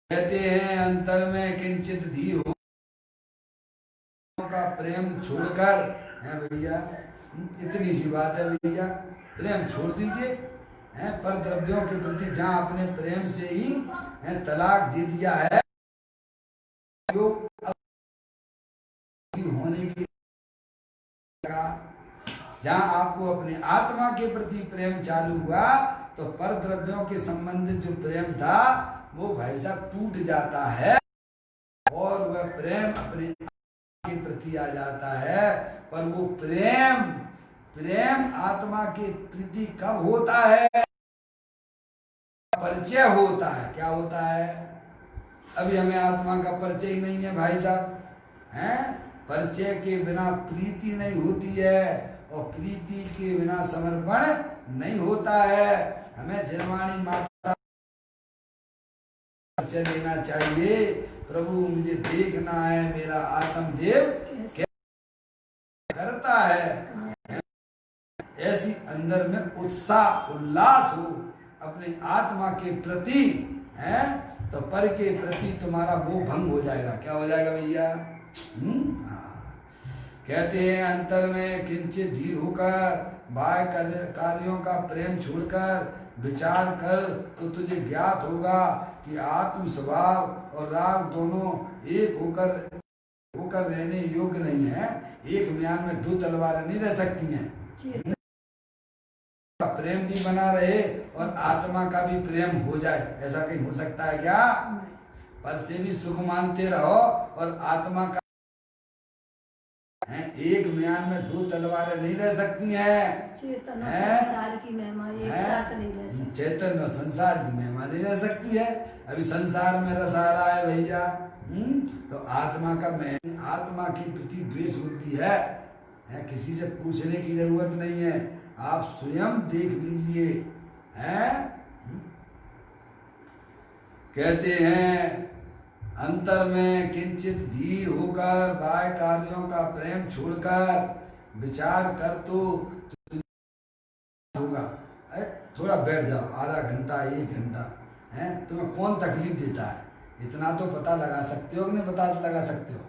कहते हैं अंतर में किंचित धीर हो का प्रेम छोड़कर है भैया। इतनी सी बात है भैया, प्रेम छोड़ दीजिए। पर द्रव्यों के प्रति जहाँ अपने प्रेम से ही तलाक दे दिया है, योग होने के जहां आपको अपने आत्मा के प्रति प्रेम चालू हुआ तो पर द्रव्यों के संबंधित जो प्रेम था वो भाई साहब टूट जाता है और वह प्रेम अपने आत्मा के प्रति आ जाता है। पर वो प्रेम प्रेम आत्मा के प्रति कब होता है? परिचय होता है। क्या होता है? अभी हमें आत्मा का परिचय ही नहीं है भाई साहब, हैं? परिचय के बिना प्रीति नहीं होती है और प्रीति के बिना समर्पण नहीं होता है। हमें जिनवाणी माता परिचय लेना चाहिए। प्रभु मुझे देखना है मेरा आत्मदेव क्या करता है। ऐसी अंदर में उत्साह उल्लास हो अपने आत्मा के प्रति, है तो पर के प्रति तुम्हारा वो भंग हो जाएगा। क्या हो जाएगा भैया? कहते हैं अंतर में किंचित धीर होकर बाह्य कार्यों का प्रेम छोड़कर विचार कर तो तुझे ज्ञात होगा कि आत्म स्वभाव और राग दोनों एक होकर रहने योग्य नहीं है। एक म्यान में दो तलवारें नहीं रह सकती हैं। प्रेम भी बना रहे और आत्मा का भी प्रेम हो जाए, ऐसा कहीं हो सकता है क्या? पर से भी सुख मानते रहो और आत्मा का एक म्यान में दो तलवारें नहीं रह सकती हैं। चेतन और संसार की महिमा एक साथ नहीं रह सकती। चेतन और संसार की महिमा नहीं रह सकती है। अभी संसार में रस आ रहा है भैया, तो आत्मा का आत्मा की प्रति द्वेष बुद्धि है। किसी से पूछने की जरूरत नहीं है, आप स्वयं देख लीजिए। हैं? कहते हैं अंतर में किंचित धीर होकर बाह्य कार्यों का प्रेम छोड़कर विचार कर तो होगा। थोड़ा बैठ जाओ, आधा घंटा 1 घंटा, है तुम्हें कौन तकलीफ देता है? इतना तो पता लगा सकते हो कि नहीं पता लगा सकते हो?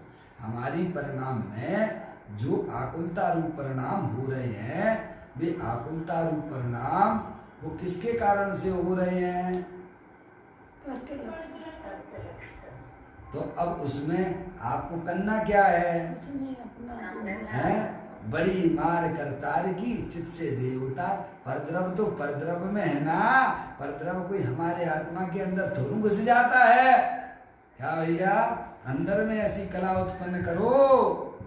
हमारी परिणाम में जो आकुलता रूप परिणाम हो रहे हैं, वे आकुलता रूप परिणाम वो किसके कारण से हो रहे हैं? तो अब उसमें आपको करना क्या है? बड़ी मार करतार की चित से देवता। परद्रव तो परद्रव में है ना, परद्रव कोई हमारे आत्मा के अंदर थोड़ा घुस जाता है क्या भैया? अंदर में ऐसी कला उत्पन्न करो,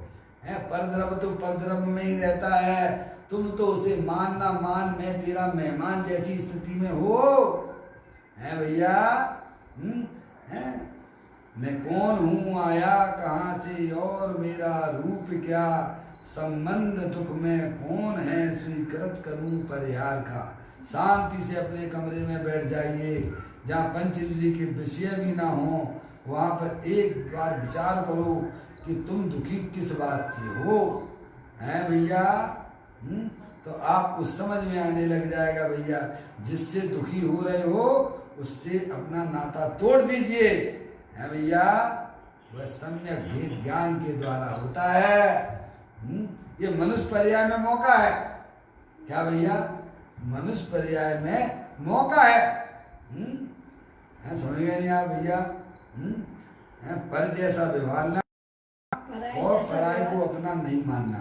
है परद्रव तो परद्रव में ही रहता है। तुम तो उसे मान ना मान, मैं तेरा मेहमान जैसी स्थिति में हो, है भैया? है मैं कौन हूँ, आया कहाँ से और मेरा रूप क्या, संबंध दुख में कौन है स्वीकृत करूँ परिहार का। शांति से अपने कमरे में बैठ जाइए जहाँ पंच इंद्रिय के विषय भी ना हो। वहाँ पर एक बार विचार करो कि तुम दुखी किस बात से हो, हैं भैया? तो आपको समझ में आने लग जाएगा भैया, जिससे दुखी हो रहे हो उससे अपना नाता तोड़ दीजिए, है भैया? वह सम्यक भेद ज्ञान के द्वारा होता है। ये मनुष्य पर्याय में मौका है। क्या भैया? मनुष्य पर्याय में मौका है। समझ गए नहीं आप भैया? पर जैसा व्यवहार ना और पराय को अपना नहीं मानना,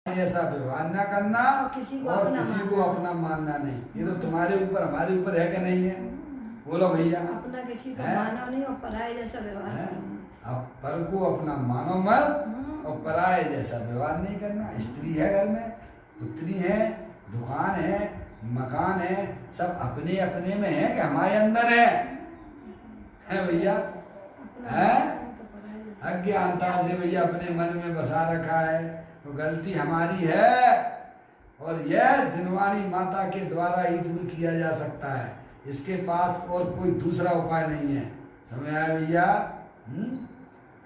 ऐसा व्यवहार ना करना और किसी को अपना मानना नहीं। ये तो तुम्हारे ऊपर हमारे ऊपर है कि नहीं है? बोलो भैया। अपना किसी को मानो नहीं और पराये जैसा व्यवहार करना। अब पर को अपना मानो मत और पराये जैसा व्यवहार नहीं करना। स्त्री है घर में, पुत्री है, दुकान है, मकान है, सब अपने अपने में है कि हमारे अंदर है भैया? है अज्ञानता से भैया अपने मन में बसा रखा है, तो गलती हमारी है और यह जिनवाणी माता के द्वारा ही दूर किया जा सकता है। इसके पास और कोई दूसरा उपाय नहीं है। समझ आया भैया?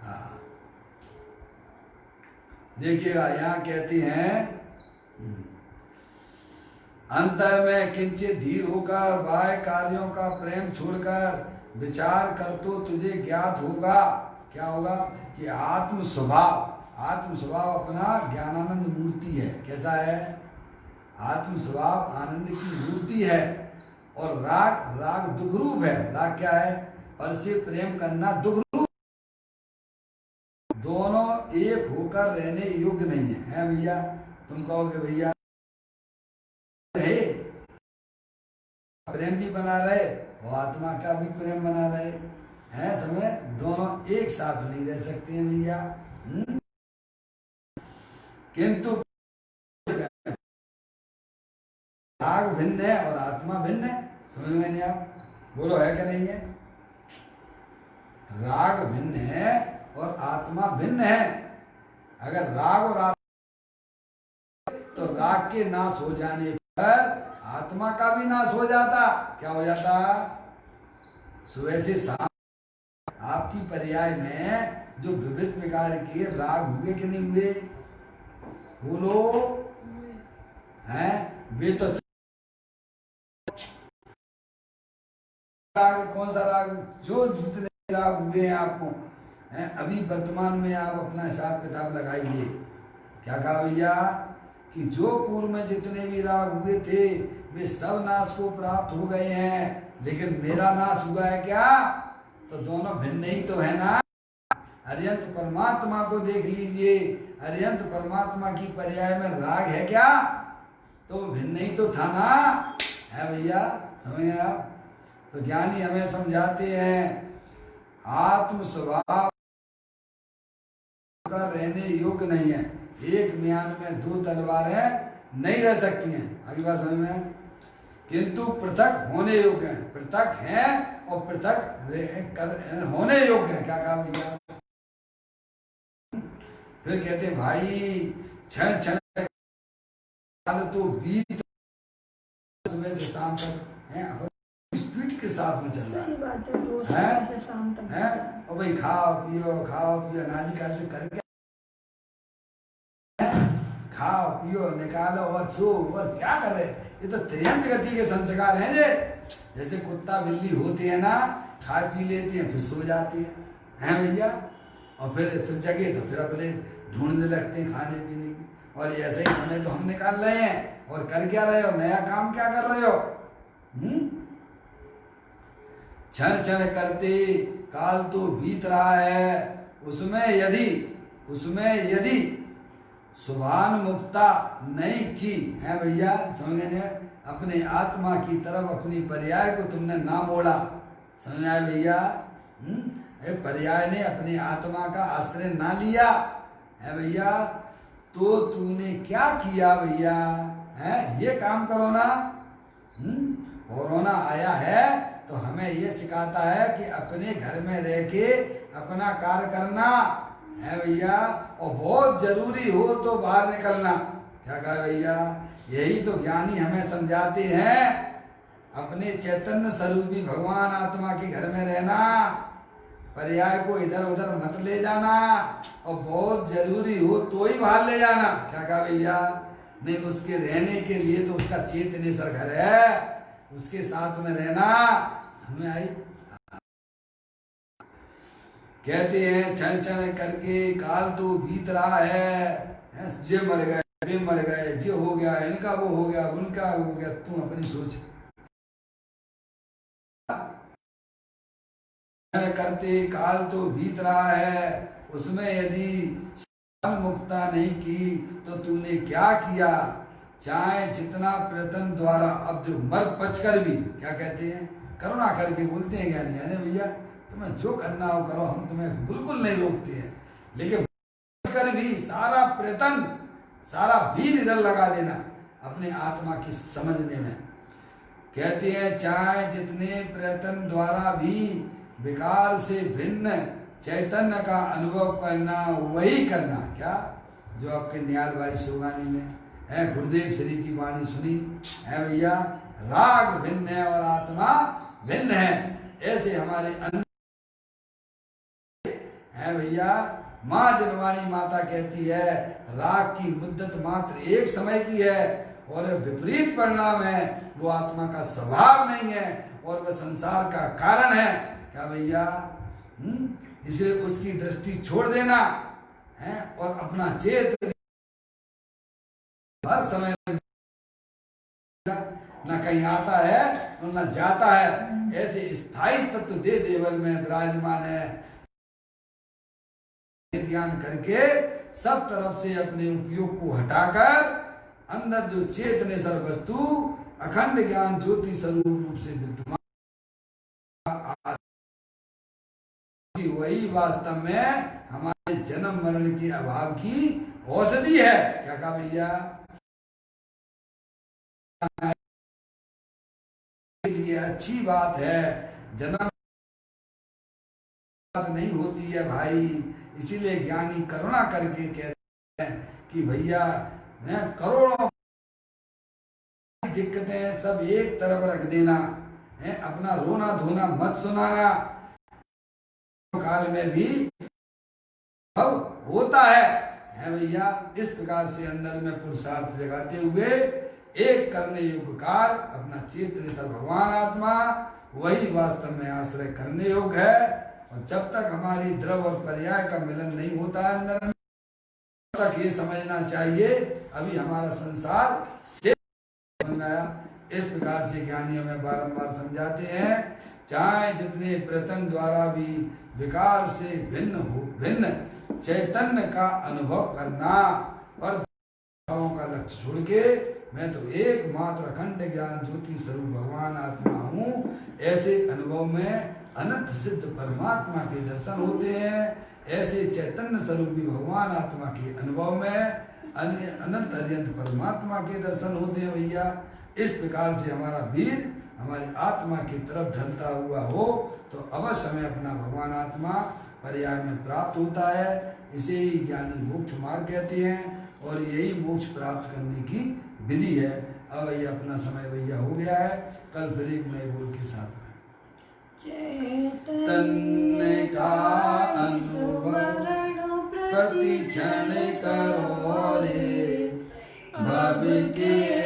हाँ देखिएगा, यहाँ कहते हैं अंतर में किंचित धीर होकर बाह्य कार्यों का प्रेम छोड़कर विचार कर तो तुझे ज्ञात होगा। क्या होगा? कि आत्म स्वभाव अपना ज्ञानानंद मूर्ति है। कैसा है? आत्म स्वभाव आनंद की मूर्ति है। और राग दुख रूप है। राग क्या है? पर से प्रेम करना दुख रूप एक होकर रहने योग्य नहीं है भैया। तुम कहोगे भैया है प्रेम भी बना रहे और आत्मा का भी प्रेम बना रहे हैं, समय दोनों एक साथ नहीं रह सकते हैं भैया। किंतु राग भिन्न है और आत्मा भिन्न है, समझ में नहीं? आप बोलो है क्या नहीं है? राग भिन्न है और आत्मा भिन्न है। अगर राग और आत्मा तो राग के नाश हो जाने पर आत्मा का भी नाश हो जाता। क्या हो जाता? सुबह से शाम आपकी पर्याय में जो विविध प्रकार के राग हुए कि नहीं हुए? बोलो हैं? वे तो राग, कौन सा राग? जो जितने राग हुए हैं आपको हैं, अभी वर्तमान में आप अपना हिसाब किताब लगाइए। क्या कहा भैया कि जो पूर्व में जितने भी राग हुए थे वे सब नाश को प्राप्त हो गए हैं, लेकिन मेरा नाश हुआ है क्या? तो दोनों भिन्न ही तो है ना। अरियंत परमात्मा को देख लीजिए, अरियंत परमात्मा की पर्याय में राग है क्या? तो भिन्न ही तो था ना, है भैया, समझे आप? तो ज्ञानी हमें समझाते हैं आत्म स्वभाव का रहने योग्य नहीं है। एक म्यान में दो तलवारें नहीं रह सकती हैं। अगली बात समझ में? किंतु पृथक होने योग्य है, पृथक हैं और पृथक होने योग्य है। क्या कहा भैया? फिर कहते भाई क्षण क्षण तो बीत सुबह से शाम तक है, स्पीड के साथ में चल रहा है। सही बात है, रोज सुबह से शाम तक है। और भाई खाओ पियो नाली काल से करके खाओ पियो निकालो और सो, और क्या कर रहे? ये तो त्रियंत गति के संस्कार हैं जे। जैसे कुत्ता बिल्ली होते हैं ना, खा पी लेते हैं फिर सो जाते हैं भैया, और फिर जगे तो फिर अपने ढूंढने लगते हैं खाने पीने की। और ऐसे ही समय तो हम निकाल रहे हैं और कर क्या रहे हो? नया काम क्या कर रहे हो? क्षण क्षण करते काल तो बीत रहा है, उसमें यदि शुभानुमुक्ता नहीं की है भैया, समझ गए? अपने आत्मा की तरफ अपनी पर्याय को तुमने ना मोड़ा, समझ आए भैया? पर्याय ने अपनी आत्मा का आश्रय ना लिया है भैया, तो तूने क्या किया भैया? है ये काम करो ना। कोरोना आया है तो हमें ये सिखाता है कि अपने घर में रह के अपना कार्य करना है भैया, और बहुत जरूरी हो तो बाहर निकलना। क्या कहा भैया? यही तो ज्ञानी हमें समझाते हैं, अपने चैतन्य स्वरूपी भगवान आत्मा के घर में रहना, पर्याय को इधर उधर मत ले जाना, और बहुत जरूरी हो तो ही बाहर ले जाना। क्या कहा भैया? नहीं, उसके रहने के लिए तो उसका चेतनेश्वर घर है, उसके साथ में रहना। समझ आई? कहते हैं क्षण क्षण करके काल तो बीत रहा है, जे मर गए वे मर गए, जे हो गया इनका वो हो गया उनका हो गया। तुम अपनी सोच करते काल तो बीत रहा है, उसमें यदि मुक्ता नहीं की तो तूने क्या किया? चाहे जितना प्रयत्न द्वारा, अब जो मर पच कर भी क्या कहते हैं, करुणा करके बोलते हैं ज्ञानी है ना भैया, तुम्हें जो करना हो करो, हम तुम्हें बिल्कुल नहीं रोकते हैं, लेकिन कर भी सारा प्रयत्न सारा वीर इधर लगा देना अपने आत्मा की समझने में। कहते हैं चाहे जितने प्रयत्न द्वारा भी विकार से भिन्न चैतन्य का अनुभव करना, वही करना। क्या? जो आपके निहाल भाई शिवगानी में है, गुरुदेव श्री की वाणी सुनी है भैया, राग भिन्न है और आत्मा भिन्न है। ऐसे हमारे है भैया, माँ जनवाणी माता कहती है राग की मुद्दत मात्र एक समय की है, और विपरीत परिणाम है, वो आत्मा का स्वभाव नहीं है और वह संसार का कारण है। क्या भैया? इसलिए उसकी दृष्टि छोड़ देना है और अपना चेत हर समय न कहीं आता है और न जाता है, ऐसे स्थायी तत्व दे देवल में विराजमान है। ज्ञान करके सब तरफ से अपने उपयोग को हटाकर अंदर जो चेतनेश्वर वस्तु अखंड ज्ञान ज्योति स्वरूप रूप से विद्यमान, वही वास्तव में हमारे जन्म मरण के अभाव की औषधि है। क्या कहा भैया? ये अच्छी बात है, जन्म बात नहीं होती है भाई। इसीलिए ज्ञानी करुणा करके कहते हैं कि भैया करोड़ों दिक्कतें सब एक तरफ रख देना है, अपना रोना धोना मत सुनाना। काल में भी अब होता है भैया। इस प्रकार से अंदर में पुरुषार्थ जगाते हुए एक करने योग्य कार्य अपना चेतनेश्वर भगवान आत्मा वही वास्तव में आश्रय करने योग्य है। और जब तक हमारी द्रव और पर्याय का मिलन नहीं होता है अंदर में, तब तक ये समझना चाहिए अभी हमारा संसार से बन गया। इस प्रकार से ज्ञानी हमें बारंबार समझाते हैं, चाहे जितने प्रयत्न द्वारा भी विकार से भिन्न चैतन्य का अनुभव करना, पर का लक्ष्य छोड़ के मैं तो एकमात्र अखंड ज्ञान ज्योति स्वरूप भगवान आत्मा हूँ, ऐसे अनुभव में अनंत सिद्ध परमात्मा के दर्शन होते हैं। ऐसे चैतन्य स्वरूपी भगवान आत्मा के अनुभव में अनंत अत्यंत परमात्मा के दर्शन होते हैं भैया। इस प्रकार से हमारा वीर हमारी आत्मा की तरफ ढलता हुआ हो तो अवश्य हमें अपना भगवान आत्मा पर्याय में प्राप्त होता है। इसे ही ज्ञानी मोक्ष मार्ग कहते हैं और यही मोक्ष प्राप्त करने की विधि है। अब भैया अपना समय भैया हो गया है, कल फिर एक नए बोल के साथ में चैतन्य का अनुभव प्रति क्षण करो रे, भव के